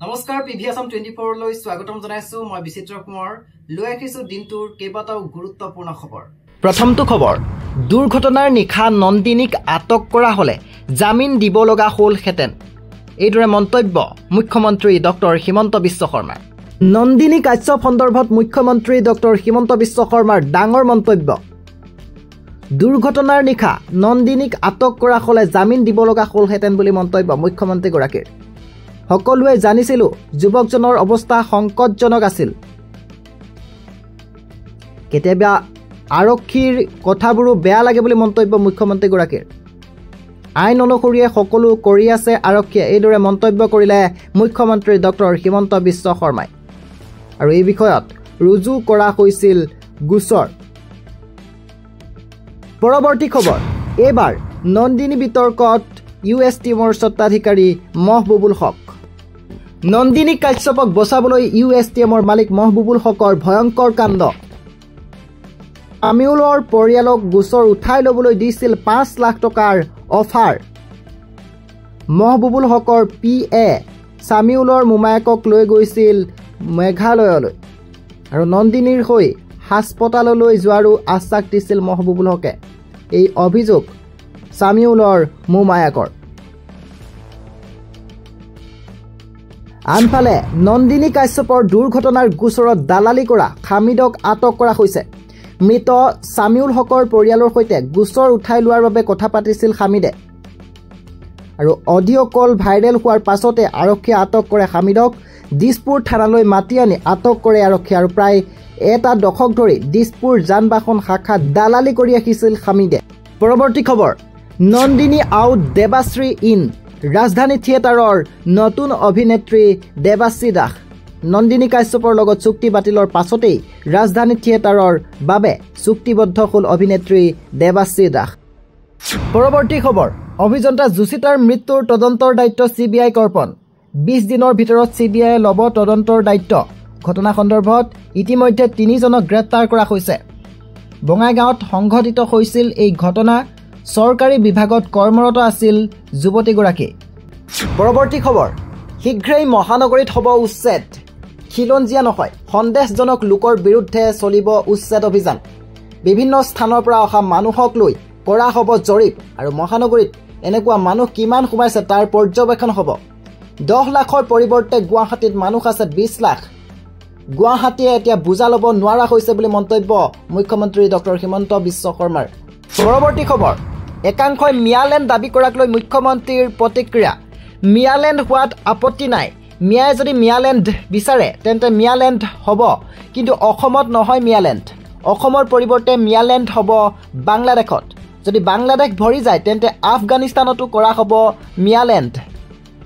নমস্কাৰ পিভি আসাম 24 লৈ স্বাগতম জনাইছো মই বিচিত্ৰ কুমাৰ লৈ আহিছো দিনটোৰ কেইবাটাও গুৰুত্বপূৰ্ণ খবৰ। প্ৰথমটো খবৰ দুৰ্ঘটনাৰ নিখা নন্দিনীক আটক কৰা হলে জামিন দিব লগা হল হেতেন এইদৰে মন্তব্য মুখ্যমন্ত্ৰী ডক্টৰ হিমন্ত বিশ্ব শৰ্মা। নন্দিনী কাশ্যপ সন্দৰ্ভত মুখ্যমন্ত্ৰী ডক্টৰ হিমন্ত বিশ্ব শৰ্মাৰ ডাঙৰ মন্তব্য। দুৰ্ঘটনাৰ নিখা নন্দিনীক আটক কৰা হলে জামিন দিব লগা হল হেতেন বুলি মন্তব্য মুখ্যমন্ত্ৰী গৰাকীৰ। সকলোৱে জানিছিলো যুৱকজনৰ অৱস্থা সংকটজনক আছিল। কেতিয়াবা আৰক্ষীৰ কথাবোৰো বেয়া লাগে বুলি মন্তব্য মুখ্যমন্ত্ৰী গৰাকীৰ। আইন অনুসৰিয়ে সকলো কৰি আছে আৰক্ষীয়ে এইদৰে মন্তব্য কৰিলে মুখ্যমন্ত্ৰী ডক্টৰ হিমন্ত বিশ্ব শৰ্মাই। আৰু এই বিষয়ত ৰুজু কৰা হৈছিল গোচৰ। পৰৱৰ্তী খবৰ এইবাৰ নন্দিনী বিতৰ্কত ইউএছ টিমৰ স্বত্বাধিকাৰী মহবুবুল হক। নন্দিনী কাশ্যপক বচাবলৈ ইউএছ টিমৰ মালিক মহবুবুল হকৰ ভয়ংকৰ কাণ্ড। আমিউলৰ পৰিয়ালক গোচৰ উঠাই ল'বলৈ দিছিল 5 লাখ টকাৰ অফাৰ। মহবুবুল হকৰ PA সামিউলৰ মোমায়েকক লৈ গৈছিল মেঘালয়লৈ আৰু নন্দিনীৰ হৈ হাস্পতাললৈ যোৱাৰো আশ্বাস দিছিল মহবুবুল হকে। এই অভিযোগ সামিউলৰ মোমায়েকৰ। আনফালে নন্দিনী কাশ্যপৰ দুৰ্ঘটনাৰ গোচৰত দালালি কৰা খামিদক আটক কৰা হৈছে। মৃত সামিউল হকৰ পৰিয়ালৰ সৈতে গোচৰ উঠাই লোৱাৰ বাবে কথা পাতিছিল খামিদে আৰু অডিঅ' কল ভাইৰেল হোৱাৰ পাছতে আৰক্ষীয়ে আটক কৰে খামিদক। দিছপুৰ থানালৈ মাতি আনি আটক কৰে আৰক্ষীয়ে আৰু প্ৰায় এটা দশক ধৰি দিছপুৰ যান বাহন শাখাত দালালি কৰি ৰাখিছিল খামিদে। পৰৱৰ্তী খবৰ নন্দিনী আউট দেৱাশ্ৰী ইন। ৰাজধানী থিয়েটাৰৰ নতুন অভিনেত্ৰী দেৱাশ্ৰী দাস। নন্দিনী কাশ্যপৰ লগত চুক্তি বাতিলৰ পাছতেই ৰাজধানী থিয়েটাৰৰ বাবে চুক্তিবদ্ধ হ'ল অভিনেত্ৰী দেৱাশ্ৰী দাস। পৰৱৰ্তী খবৰ অভিযন্তা জুচিতাৰ মৃত্যুৰ তদন্তৰ দায়িত্ব CBI কৰ্পণ। 20 দিনৰ ভিতৰত CBI ল'ব তদন্তৰ দায়িত্ব। ঘটনা সন্দৰ্ভত ইতিমধ্যে 3 জনক গ্ৰেপ্তাৰ কৰা হৈছে। বঙাইগাঁৱত সংঘটিত হৈছিল এই ঘটনা। চৰকাৰী বিভাগত কৰ্মৰত আছিল যুৱতীগৰাকী। পৰৱৰ্তী খবৰ শীঘ্ৰেই মহানগৰীত হ'ব উচ্ছেদ। খিলঞ্জীয়া নহয় সন্দেহজনক লোকৰ বিৰুদ্ধে চলিব উচ্ছেদ অভিযান। বিভিন্ন স্থানৰ পৰা অহা মানুহক লৈ কৰা হ'ব জৰীপ আৰু মহানগৰীত এনেকুৱা মানুহ কিমান সোমাইছে তাৰ পৰ্যবেক্ষণ হ'ব। 10 লাখৰ পৰিৱৰ্তে গুৱাহাটীত মানুহ আছে 20 লাখ। গুৱাহাটীয়ে এতিয়া বুজা ল'ব নোৱাৰা হৈছে বুলি মন্তব্য মুখ্যমন্ত্ৰী ডক্টৰ হিমন্ত বিশ্ব শৰ্মাৰ। পৰৱৰ্তী খবৰ একাংশই মিয়ালেণ্ড দাবী কৰাক লৈ মুখ্যমন্ত্ৰীৰ প্ৰতিক্ৰিয়া। মিয়ালেণ্ড হোৱাত আপত্তি নাই। মিয়াই যদি মিয়ালেণ্ড বিচাৰে তেন্তে মিয়ালেণ্ড হ'ব, কিন্তু অসমত নহয় মিয়ালেণ্ড। অসমৰ পৰিৱৰ্তে মিয়ালেণ্ড হ'ব বাংলাদেশত। যদি বাংলাদেশ ভৰি যায় তেন্তে আফগানিস্তানতো কৰা হ'ব মিয়ালেণ্ড।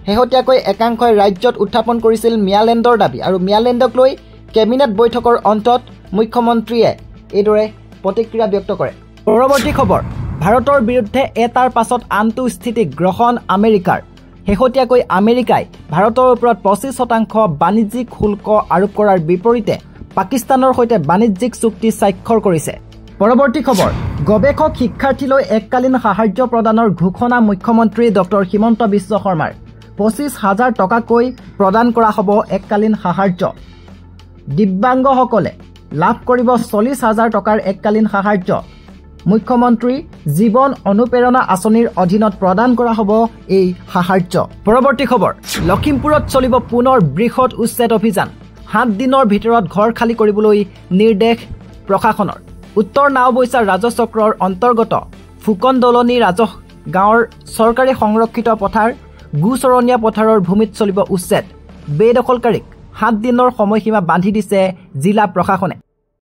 শেহতীয়াকৈ একাংশই ৰাজ্যত উত্থাপন কৰিছিল মিয়ালেণ্ডৰ দাবী আৰু মিয়ালেণ্ডক লৈ কেবিনেট বৈঠকৰ অন্তত মুখ্যমন্ত্ৰীয়ে এইদৰে প্ৰতিক্ৰিয়া ব্যক্ত কৰে। পৰৱৰ্তী খবৰ ভাৰতৰ বিৰুদ্ধে এটাৰ পাছত আনটো স্থিতি গ্ৰহণ আমেৰিকাৰ। শেহতীয়াকৈ আমেৰিকাই ভাৰতৰ ওপৰত 25% বাণিজ্যিক শুল্ক আৰোপ কৰাৰ বিপৰীতে পাকিস্তানৰ সৈতে বাণিজ্যিক চুক্তি স্বাক্ষৰ কৰিছে। পৰৱৰ্তী খবৰ গৱেষক শিক্ষাৰ্থীলৈ এককালীন সাহায্য প্ৰদানৰ ঘোষণা মুখ্যমন্ত্ৰী ডক্টৰ হিমন্ত বিশ্ব শৰ্মাৰ। 25,000 টকাকৈ প্ৰদান কৰা হ'ব এককালীন সাহায্য। দিব্যাংগসকলে লাভ কৰিব 40,000 টকাৰ এককালীন সাহায্য। মুখ্যমন্ত্ৰী জীৱন অনুপ্ৰেৰণা আঁচনিৰ অধীনত প্ৰদান কৰা হ'ব এই সাহায্য। পৰৱৰ্তী খবৰ লখিমপুৰত চলিব পুনৰ বৃহৎ উচ্ছেদ অভিযান। 7 দিনৰ ভিতৰত ঘৰ খালী কৰিবলৈ নিৰ্দেশ প্ৰশাসনৰ। উত্তৰ নাওবৈচা ৰাজচক্ৰৰ অন্তৰ্গত ফুকন দলনি ৰাজহ গাঁৱৰ চৰকাৰী সংৰক্ষিত পথাৰ গোচৰণীয়া পথাৰৰ ভূমিত চলিব উচ্ছেদ। বেদখলকাৰীক 7 দিনৰ সময়সীমা বান্ধি দিছে জিলা প্ৰশাসনে।